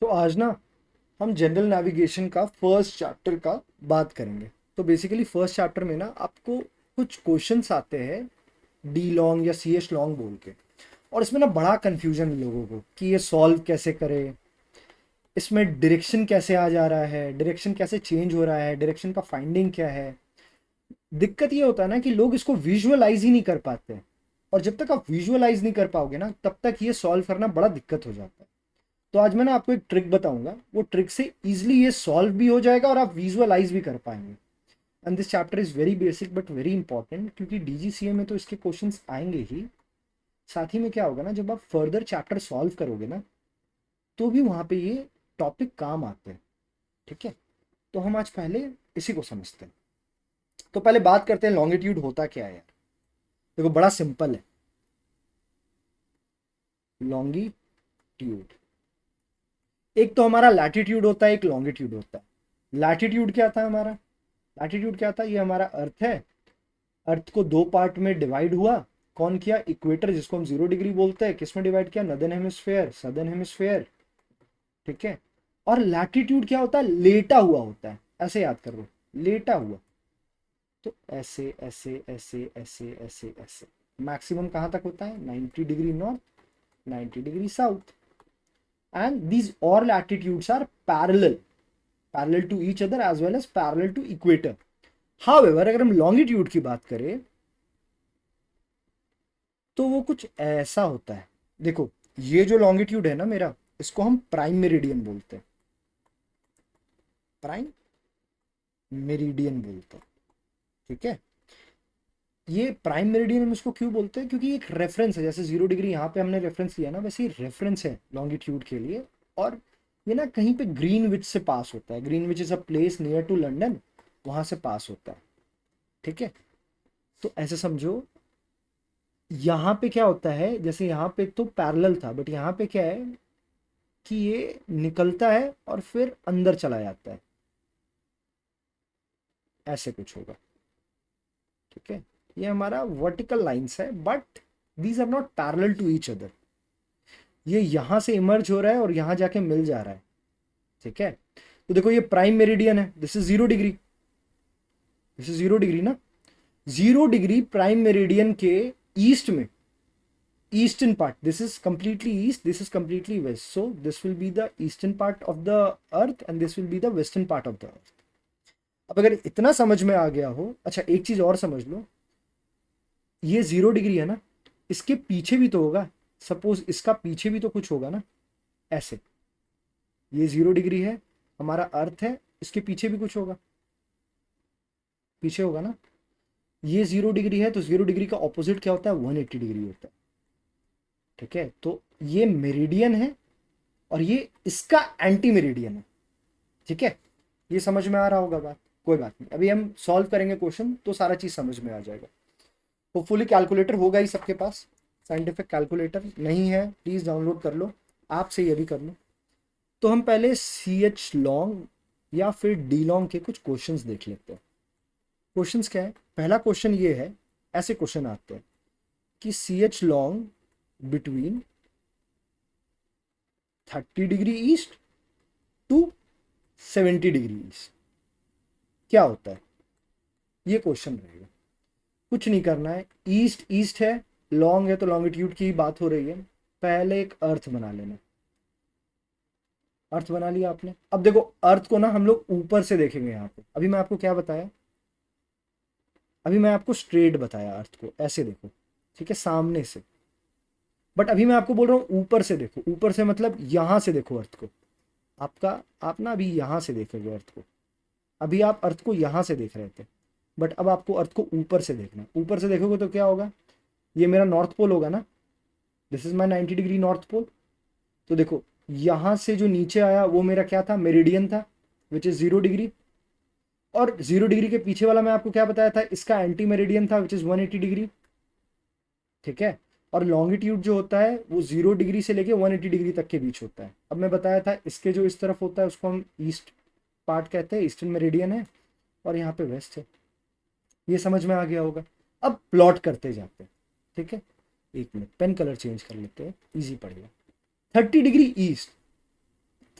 तो आज ना हम जनरल नेविगेशन का फर्स्ट चैप्टर का बात करेंगे। तो बेसिकली फर्स्ट चैप्टर में ना आपको कुछ क्वेश्चंस आते हैं डी लॉन्ग या सी एच लॉन्ग बोल के। और इसमें ना बड़ा कन्फ्यूजन है लोगों को कि ये सॉल्व कैसे करें, इसमें डायरेक्शन कैसे आ जा रहा है, डायरेक्शन कैसे चेंज हो रहा है, डायरेक्शन का फाइंडिंग क्या है। दिक्कत ये होता है ना कि लोग इसको विजुअलाइज ही नहीं कर पाते हैं। और जब तक आप विजुअलाइज नहीं कर पाओगे ना तब तक ये सॉल्व करना बड़ा दिक्कत हो जाता है। तो आज मैं ना आपको एक ट्रिक बताऊंगा, वो ट्रिक से इजीली ये सॉल्व भी हो जाएगा और आप विजुअलाइज भी कर पाएंगे। And this chapter is very basic but very important, क्योंकि डीजीसीए में तो इसके क्वेश्चंस आएंगे ही। साथ ही में क्या होगा ना, जब आप फर्दर चैप्टर सॉल्व करोगे ना तो भी वहां पे ये टॉपिक काम आते हैं। ठीक है, तो हम आज पहले इसी को समझते हैं। तो पहले बात करते हैं लॉन्गिट्यूड होता क्या है यार। देखो बड़ा सिंपल है। लॉन्गिट्यूड एक तो हमारा लैटिट्यूड होता है, एक लॉन्गिट्यूड होता है। लैटिट्यूड क्या था हमारा, लैटिट्यूड क्या था, ये हमारा अर्थ है। अर्थ को दो पार्ट में डिवाइड हुआ। कौन किया, इक्वेटर जिसको हम 0 डिग्री बोलते हैं, किसमें डिवाइड किया, नदर्न हेमिस्फेयर सदर्न हेमिस्फेयर। ठीक है। और लैटिट्यूड क्या होता है, लेटा हुआ होता है। ऐसे याद कर लो, लेटा हुआ। तो ऐसे ऐसे ऐसे ऐसे ऐसे ऐसे मैक्सिमम कहां तक होता है, 90 degree north, 90 degree south. And these all latitudes are parallel to each other as well as parallel to equator. However अगर हम लॉन्गिट्यूड की बात करें तो वो कुछ ऐसा होता है। देखो ये जो लॉन्गिट्यूड है ना मेरा, इसको हम प्राइम मेरिडियन बोलते हैं। प्राइम मेरिडियन बोलते हैं। ठीक है। ये प्राइम मेरिडियन हम इसको क्यों बोलते हैं, क्योंकि एक रेफरेंस है। जैसे 0 डिग्री यहाँ पे हमने रेफरेंस लिया ना, वैसे ही रेफरेंस है लॉन्गिट्यूड के लिए। और ये ना कहीं पे ग्रीनविच से पास होता है। Greenwich is a place near to London, वहां से पास होता है। ठीक है। तो ऐसे समझो, यहाँ पे क्या होता है, जैसे यहाँ पे तो पैरेलल था बट यहाँ पे क्या है कि ये निकलता है और फिर अंदर चला जाता है। ऐसे कुछ होगा। ठीक है। ये हमारा वर्टिकल लाइंस है but these are not parallel to each other. ये यहां से इमर्ज हो रहा है और यहां जाके मिल जा रहा है। ठीक है। तो देखो ये प्राइम मेरिडियन है, this is 0 degree, this is 0 degree ना। 0 डिग्री प्राइम मेरिडियन के ईस्ट में, eastern part, this is completely east, this is completely west, so this will be the eastern part of the earth and this will be the western part of the earth. अब अगर इतना समझ में आ गया हो, अच्छा एक चीज और समझ लो, ये 0 डिग्री है ना, इसके पीछे भी तो होगा। सपोज इसका पीछे भी तो कुछ होगा ना। ऐसे ये 0 डिग्री है, हमारा अर्थ है, इसके पीछे भी कुछ होगा, पीछे होगा ना। ये 0 डिग्री है तो 0 डिग्री का ऑपोजिट क्या होता है, 180 डिग्री होता है। ठीक है। तो ये मेरिडियन है और ये इसका एंटी मेरिडियन है। ठीक है। ये समझ में आ रहा होगा बात, कोई बात नहीं, अभी हम सॉल्व करेंगे क्वेश्चन तो सारा चीज समझ में आ जाएगा। होपफुली कैलकुलेटर होगा ही सबके पास। साइंटिफिक कैलकुलेटर नहीं है प्लीज डाउनलोड कर लो, आपसे ये भी कर लो। तो हम पहले सी एच लॉन्ग या फिर डी लॉन्ग के कुछ क्वेश्चंस देख लेते हैं। क्वेश्चंस क्या है, पहला क्वेश्चन ये है, ऐसे क्वेश्चन आते हैं कि C H long between 30 degree east to 70 degree east क्या होता है, ये क्वेश्चन रहेगा। कुछ नहीं करना है, ईस्ट ईस्ट है, लॉन्ग है तो लॉन्गिट्यूड की बात हो रही है। पहले एक अर्थ बना लेना। अर्थ बना लिया आपने। अब देखो अर्थ को ना हम लोग ऊपर से देखेंगे यहाँ पे। अभी मैं आपको क्या बताया, अभी मैं आपको स्ट्रेट बताया अर्थ को, ऐसे देखो। ठीक है, सामने से। बट अभी मैं आपको बोल रहा हूँ ऊपर से देखो। ऊपर से मतलब यहाँ से देखो अर्थ को। आपका आप ना अभी यहाँ से देखेंगे अर्थ को। अभी आप अर्थ को यहाँ से देख रहे थे बट अब आपको अर्थ को ऊपर से देखना। ऊपर से देखोगे तो क्या होगा, ये मेरा नॉर्थ पोल होगा ना, this is my 90 degree north pole. तो देखो यहाँ से जो नीचे आया वो मेरा क्या था, मेरिडियन था, विच इज 0 डिग्री। और 0 डिग्री के पीछे वाला मैं आपको क्या बताया था, इसका एंटी मेरिडियन था, विच इज 180 डिग्री। ठीक है। और लॉन्गिट्यूड जो होता है वो 0 डिग्री से लेके 180 डिग्री तक के बीच होता है। अब मैं बताया था इसके जो इस तरफ होता है उसको हम ईस्ट पार्ट कहते हैं, ईस्टर्न मेरिडियन है, और यहाँ पे वेस्ट है। ये समझ में आ गया होगा। अब प्लॉट करते जाते हैं। ठीक है, एक मिनट पेन कलर चेंज कर लेते हैं, इजी पड़ेगा। 30 degree east,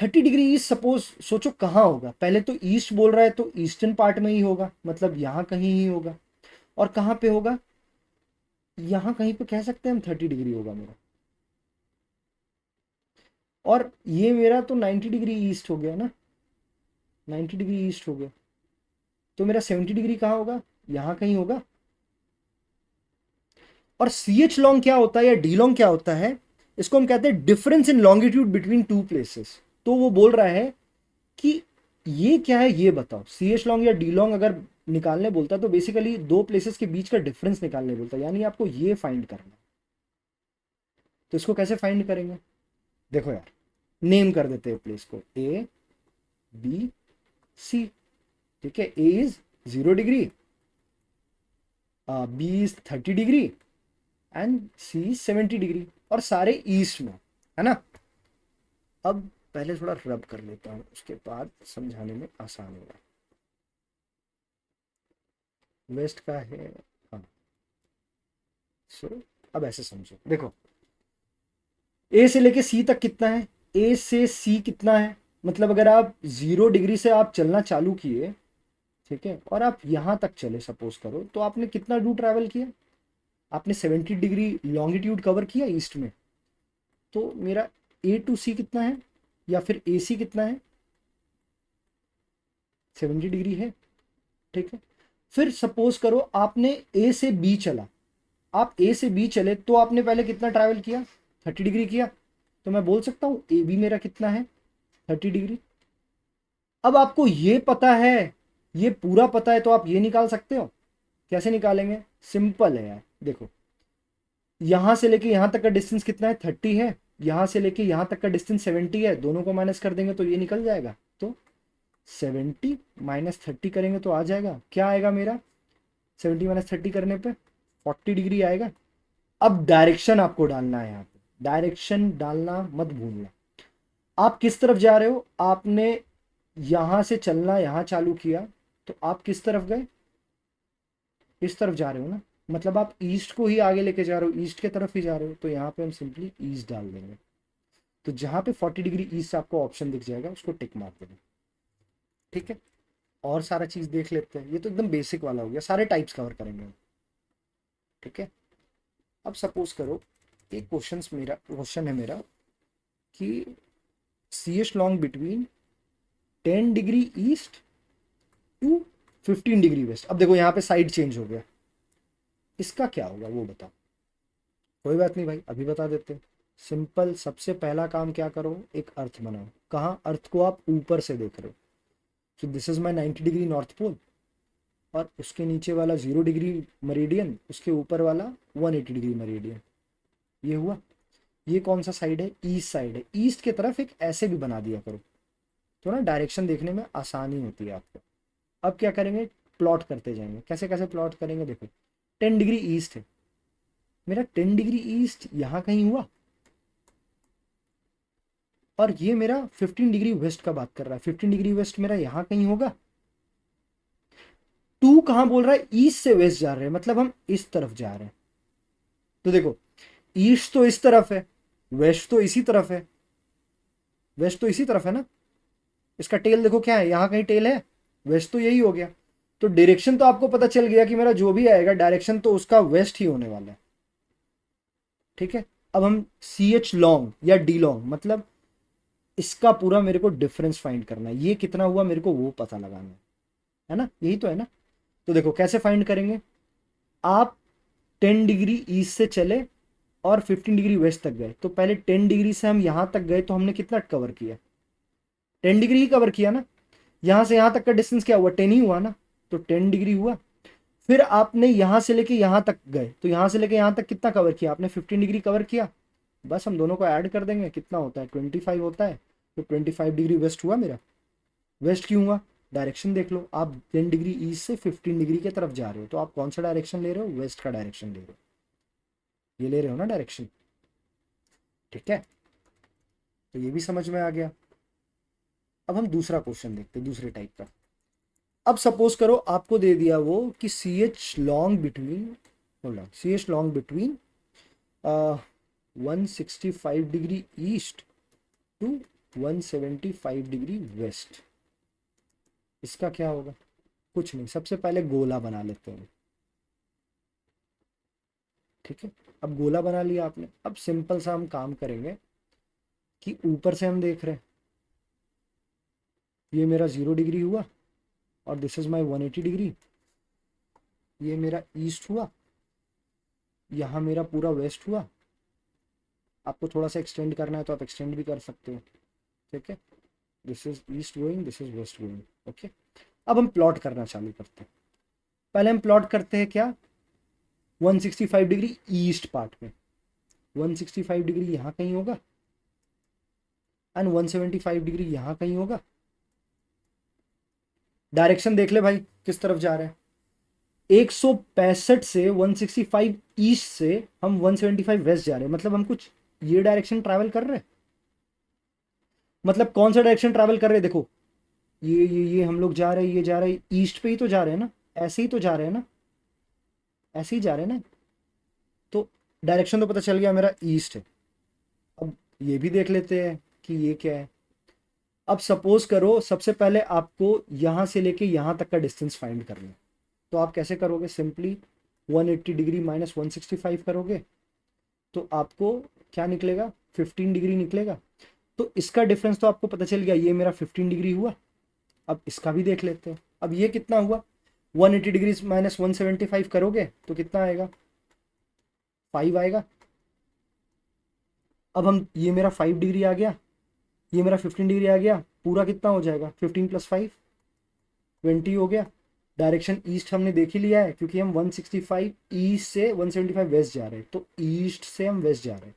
30 degree east suppose सोचो कहाँ होगा, पहले तो ईस्ट बोल रहा है तो ईस्टर्न पार्ट में ही होगा, मतलब यहाँ कहीं ही होगा। और कहाँ पे होगा, यहाँ कहीं पे कह सकते हैं हम 30 डिग्री होगा मेरा। और ये मेरा तो 90 डिग्री ईस्ट हो गया ना, 90 डिग्री ईस्ट हो गया। तो मेरा 70 डिग्री कहाँ होगा, यहाँ कहीं होगा। और सी एच लॉन्ग क्या होता है या डी लॉन्ग क्या होता है, इसको हम कहते हैं difference in longitude between two places. तो वो बोल रहा है कि ये क्या है ये बताओ। सी एच लॉन्ग या डी लॉन्ग अगर निकालने बोलता है तो बेसिकली दो प्लेसेस के बीच का डिफरेंस निकालने बोलता है, यानी आपको ये फाइंड करना है। तो इसको कैसे फाइंड करेंगे, देखो यार, नेम कर देते हैं प्लेस को, ए बी सी। ठीक है, A is 0 degree, B is 30 degree and C is 70 degree, और सारे ईस्ट में, है ना। अब पहले थोड़ा रब कर लेता हूँ, उसके बाद समझाने में आसान होगा। वेस्ट का है, हाँ। सो अब ऐसे समझो, देखो ए से लेके सी तक कितना है, ए से सी कितना है, मतलब अगर आप 0 डिग्री से आप चलना चालू किए, ठीक है, और आप यहाँ तक चले सपोज करो, तो आपने कितना दूर ट्रैवल किया, आपने 70 डिग्री लॉन्गिट्यूड कवर किया ईस्ट में। तो मेरा ए टू सी कितना है, या फिर ए सी कितना है, 70 डिग्री है। ठीक है, फिर सपोज करो आपने ए से बी चला, आप ए से बी चले तो आपने पहले कितना ट्रैवल किया, 30 डिग्री किया। तो मैं बोल सकता हूँ ए बी मेरा कितना है, 30 डिग्री। अब आपको ये पता है, ये पूरा पता है, तो आप ये निकाल सकते हो। कैसे निकालेंगे, सिंपल है यार, देखो यहां से लेके यहां तक का डिस्टेंस कितना है, 30 है, यहां से लेके यहां तक का डिस्टेंस 70 है, दोनों को माइनस कर देंगे तो ये निकल जाएगा। तो 70 - 30 करेंगे तो आ जाएगा, क्या आएगा मेरा, 70 - 30 करने पे 40 डिग्री आएगा। अब डायरेक्शन आपको डालना है, यहाँ पे डायरेक्शन डालना मत भूलना। आप किस तरफ जा रहे हो, आपने यहां से चलना यहाँ चालू किया, तो आप किस तरफ गए, इस तरफ जा रहे हो ना, मतलब आप ईस्ट को ही आगे लेके जा रहे हो, ईस्ट के तरफ ही जा रहे हो, तो यहाँ पे हम सिंपली ईस्ट डाल देंगे। तो जहाँ पे 40 डिग्री ईस्ट आपको ऑप्शन दिख जाएगा उसको टिक मार देना। ठीक है, और सारा चीज़ देख लेते हैं, ये तो एकदम बेसिक वाला हो गया, सारे टाइप्स कवर करेंगे हम। ठीक है, अब सपोज करो एक क्वेश्चन है मेरा कि C H long between 10 degree east to 15 degree west. अब देखो यहाँ पे साइड चेंज हो गया, इसका क्या होगा वो बताओ। कोई बात नहीं भाई, अभी बता देते हैं। सिंपल, सबसे पहला काम क्या करो, एक अर्थ बनाओ। कहाँ, अर्थ को आप ऊपर से देख रहे हो, so this is my 90 degree north pole, और उसके नीचे वाला 0 डिग्री मरीडियन, उसके ऊपर वाला 180 डिग्री मरीडियन। ये हुआ, ये कौन सा साइड है, ईस्ट साइड है। ईस्ट की तरफ एक ऐसे भी बना दिया करो, तो ना डायरेक्शन देखने में आसानी होती है आपको। अब क्या करेंगे, प्लॉट करते जाएंगे। कैसे कैसे प्लॉट करेंगे, देखो 10 डिग्री ईस्ट है मेरा, 10 डिग्री ईस्ट यहाँ कहीं हुआ, और ये मेरा 15 डिग्री वेस्ट का बात कर रहा है, 15 डिग्री वेस्ट मेरा यहाँ कहीं होगा। टू कहाँ बोल रहा है, ईस्ट से वेस्ट जा रहे हैं, मतलब हम इस तरफ जा रहे हैं। तो देखो ईस्ट तो इस तरफ है, वेस्ट तो इसी तरफ है, वेस्ट तो इसी तरफ है ना। इसका टेल देखो क्या है, यहाँ कहीं टेल है, वेस्ट तो यही हो गया। तो डायरेक्शन तो आपको पता चल गया कि मेरा जो भी आएगा डायरेक्शन तो उसका वेस्ट ही होने वाला है। ठीक है, अब हम सी एच लॉन्ग या डी लॉन्ग, मतलब इसका पूरा मेरे को डिफरेंस फाइंड करना है, ये कितना हुआ मेरे को वो पता लगाना है ना, यही तो है ना। तो देखो कैसे फाइंड करेंगे, आप 10 डिग्री ईस्ट से चले और 15 डिग्री वेस्ट तक गए, तो पहले 10 डिग्री से हम यहां तक गए, तो हमने कितना कवर किया, 10 डिग्री ही कवर किया ना। यहां से यहां तक का डिस्टेंस क्या हुआ, 10 ही हुआ ना, तो 10 डिग्री हुआ। फिर आपने यहां से लेके यहां तक गए, तो यहां से लेके यहां तक कितना कवर किया आपने, 15 डिग्री कवर किया। बस हम दोनों को ऐड कर देंगे, कितना होता है, 25 होता है। तो 25 डिग्री वेस्ट हुआ मेरा। वेस्ट क्यों हुआ, डायरेक्शन देख लो, आप 10 डिग्री ईस्ट से 15 डिग्री की तरफ जा रहे हो, तो आप कौन सा डायरेक्शन ले रहे हो, वेस्ट का डायरेक्शन ले रहे हो, ये ले रहे हो ना डायरेक्शन। ठीक है, तो ये भी समझ में आ गया। अब हम दूसरा क्वेश्चन देखते हैं, दूसरे टाइप का। अब सपोज करो आपको दे दिया वो कि C H long between, hold C H long between 165 degree east to 175 degree west. इसका क्या होगा? कुछ नहीं, सबसे पहले गोला बना लेते हैं। ठीक है, अब गोला बना लिया आपने। अब सिंपल सा हम काम करेंगे कि ऊपर से हम देख रहे हैं ये मेरा 0 डिग्री हुआ और दिस इज माई 180 डिग्री। ये मेरा ईस्ट हुआ, यहाँ मेरा पूरा वेस्ट हुआ। आपको थोड़ा सा एक्सटेंड करना है तो आप एक्सटेंड भी कर सकते हो। ठीक है, this is east going, this is west going. Okay, अब हम प्लॉट करना चालू करते हैं। पहले हम प्लॉट करते हैं क्या, 165 डिग्री ईस्ट पार्ट में। 165 डिग्री यहाँ कहीं होगा एंड 175 डिग्री यहाँ कहीं होगा। डायरेक्शन देख ले भाई किस तरफ जा रहे हैं। 165 से 165 ईस्ट से हम 175 वेस्ट जा रहे हैं, मतलब हम कुछ ये डायरेक्शन ट्रैवल कर रहे हैं। मतलब कौन सा डायरेक्शन ट्रैवल कर रहे हैं, देखो ये हम लोग जा रहे हैं, ये जा रहे हैं ईस्ट पे ही तो जा रहे हैं ना, ऐसे ही तो जा रहे हैं ना, ऐसे ही जा रहे हैं ना। तो डायरेक्शन तो पता चल गया मेरा ईस्ट है। अब ये भी देख लेते हैं कि ये क्या है। अब सपोज करो सबसे पहले आपको यहाँ से लेके यहाँ तक का डिस्टेंस फाइंड करना है, तो आप कैसे करोगे, सिंपली 180 डिग्री माइनस 165 करोगे तो आपको क्या निकलेगा, 15 डिग्री निकलेगा। तो इसका डिफरेंस तो आपको पता चल गया, ये मेरा 15 डिग्री हुआ। अब इसका भी देख लेते हैं। अब ये कितना हुआ, 180 डिग्री माइनस 175 करोगे तो कितना आएगा, 5 आएगा। अब हम ये मेरा 5 डिग्री आ गया, ये मेरा 15 डिग्री आ गया, पूरा कितना हो जाएगा, 15 प्लस 5 20 हो गया। डायरेक्शन ईस्ट हमने देख ही लिया है क्योंकि हम 165 ईस्ट से 175 वेस्ट जा रहे हैं, तो ईस्ट से हम वेस्ट जा रहे हैं।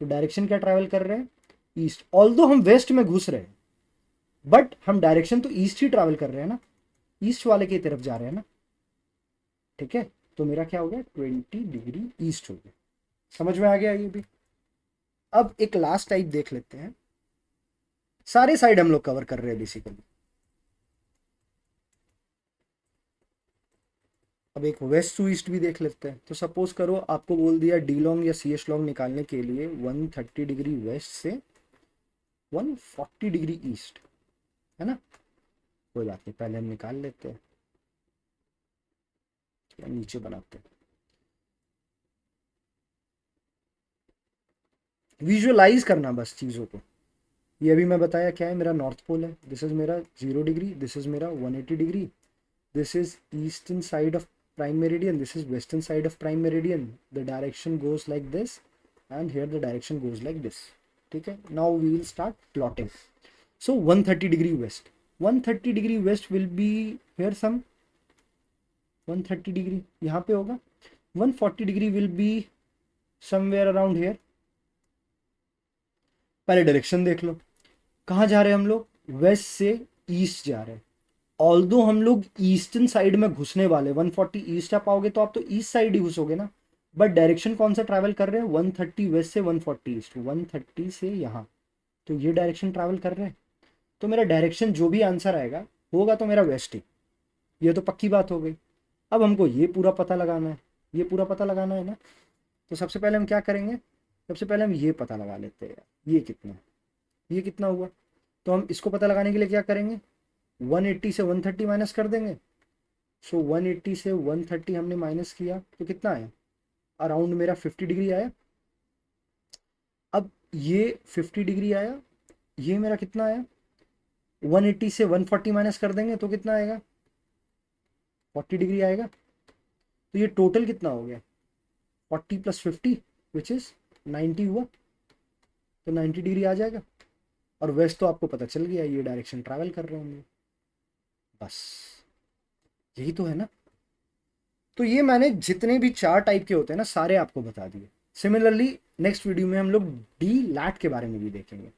तो डायरेक्शन क्या ट्रैवल कर रहे हैं, ईस्ट। ऑल्दो हम वेस्ट में घुस रहे हैं बट हम डायरेक्शन तो ईस्ट ही ट्रैवल कर रहे हैं ना, ईस्ट वाले की तरफ जा रहे हैं ना। ठीक है, तो मेरा क्या हो गया, 20 डिग्री ईस्ट हो गया। समझ में आ गया ये भी। अब एक लास्ट टाइप देख लेते हैं। सारे साइड हम लोग कवर कर रहे हैं बेसिकली। अब एक वेस्ट टू ईस्ट भी देख लेते हैं। तो सपोज करो आपको बोल दिया डी लॉन्ग या सी एच लॉन्ग निकालने के लिए 130 डिग्री वेस्ट से 140 डिग्री ईस्ट, है ना। कोई बात नहीं, पहले हम निकाल लेते हैं या नीचे बनाते हैं। विजुअलाइज करना बस चीज़ों को। ये अभी मैं बताया क्या है, मेरा नॉर्थ पोल है, दिस इज मेरा 0 डिग्री, दिस इज मेरा 180 degree, this is eastern side of prime meridian, this is western side of prime meridian, the direction goes like this and here the direction goes like this. ठीक है, now we will start plotting. So 130 degree west, 130 degree west will be here some 130 degree यहाँ पे होगा, 140 degree will be somewhere around here। पहले direction देख लो, कहाँ जा रहे हैं हम लोग, वेस्ट से ईस्ट जा रहे हैं। ऑल्दो हम लोग ईस्टर्न साइड में घुसने वाले, 140 ईस्ट आप आओगे तो आप तो ईस्ट साइड ही घुसोगे ना, बट डायरेक्शन कौन सा ट्रैवल कर रहे हैं, 130 वेस्ट से 140 ईस्ट, 130 से यहाँ, तो ये डायरेक्शन ट्रैवल कर रहे हैं। तो मेरा डायरेक्शन जो भी आंसर आएगा होगा तो मेरा वेस्ट ही, ये तो पक्की बात हो गई। अब हमको ये पूरा पता लगाना है, ये पूरा पता लगाना है ना। तो सबसे पहले हम क्या करेंगे, सबसे पहले हम ये पता लगा लेते हैं ये कितना, ये कितना हुआ। तो हम इसको पता लगाने के लिए क्या करेंगे, 180 से 130 माइनस कर देंगे। सो 180 से 130 हमने माइनस किया तो कितना आया, अराउंड मेरा 50 डिग्री आया। अब ये 50 डिग्री आया, ये मेरा कितना आया, 180 से 140 माइनस कर देंगे तो कितना आएगा, 40 डिग्री आएगा। तो ये टोटल कितना हो गया, 40 प्लस 50 विच इज 90 हुआ, तो 90 डिग्री आ जाएगा। और वेस्ट तो आपको पता चल गया, ये डायरेक्शन ट्रैवल कर रहे होंगे, बस यही तो है ना। तो ये मैंने जितने भी 4 टाइप के होते हैं ना सारे आपको बता दिए। सिमिलरली नेक्स्ट वीडियो में हम लोग डी लैट के बारे में भी देखेंगे।